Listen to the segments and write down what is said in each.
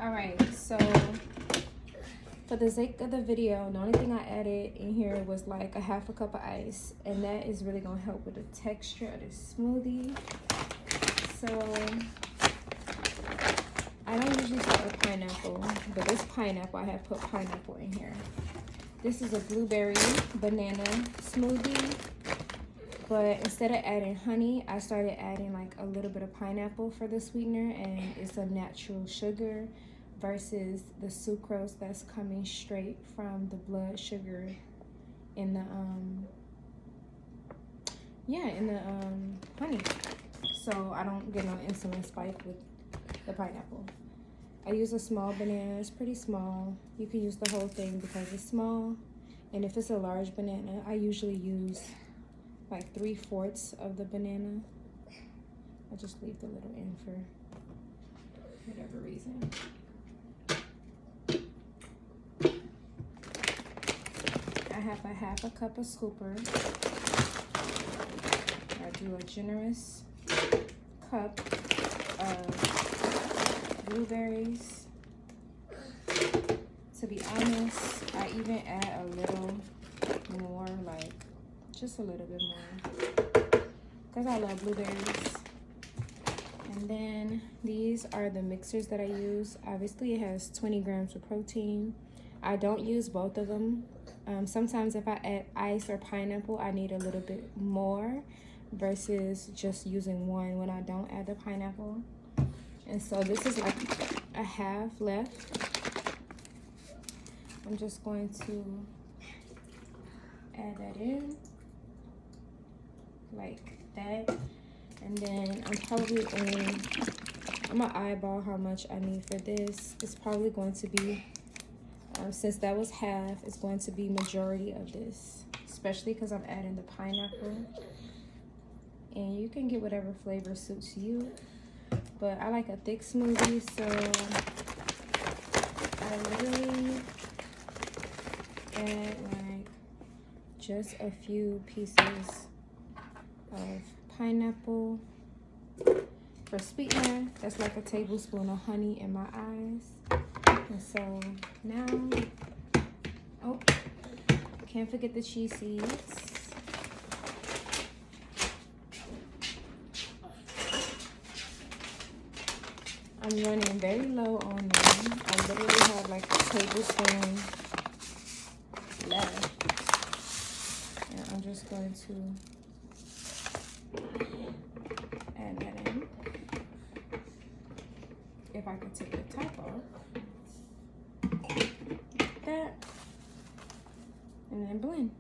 Alright, so for the sake of the video, the only thing I added in here was like a half a cup of ice, and that is really gonna help with the texture of this smoothie. So I don't usually start with pineapple, but this pineapple, I have put pineapple in here. This is a blueberry banana smoothie, but instead of adding honey, I started adding like a little bit of pineapple for the sweetener, and it's a natural sugar versus the sucrose that's coming straight from the blood sugar in the honey. So I don't get no insulin spike with the pineapple. I use a small banana. It's pretty small. You can use the whole thing because it's small. And if it's a large banana, I usually use like 3/4 of the banana. I just leave the little end for whatever reason. I have a half a cup of scooper. I do a generous cup of blueberries. To be honest, I even add a little more, like just a little bit more, because I love blueberries. And then these are the mixers that I use. Obviously, it has 20 grams of protein. I don't use both of them. Sometimes if I add ice or pineapple, I need a little bit more versus just using one when I don't add the pineapple. And so this is like a half left. I'm just going to add that in like that. And then I'm gonna eyeball how much I need for this. It's probably going to be, since that was half, it's going to be majority of this, especially because I'm adding the pineapple. And you can get whatever flavor suits you, but I like a thick smoothie, so I literally add like just a few pieces of pineapple. For sweetener, that's like a tablespoon of honey in my eyes. And so now, oh, can't forget the chia seeds. I'm running very low on them. I literally have like a tablespoon left. And I'm just going to add that in. If I could take the top off. Like that. And then blend.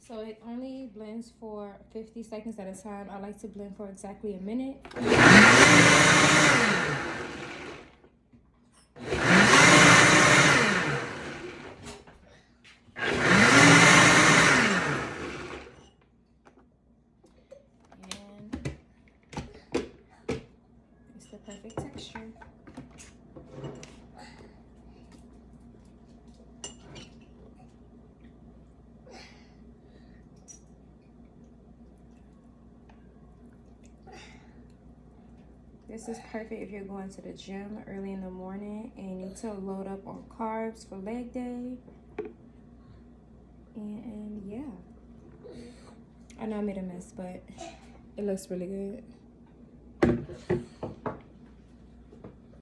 So it only blends for 50 seconds at a time. I like to blend for exactly a minute. And it's the perfect texture. This is perfect if you're going to the gym early in the morning and you need to load up on carbs for leg day. And yeah. I know I made a mess, but it looks really good.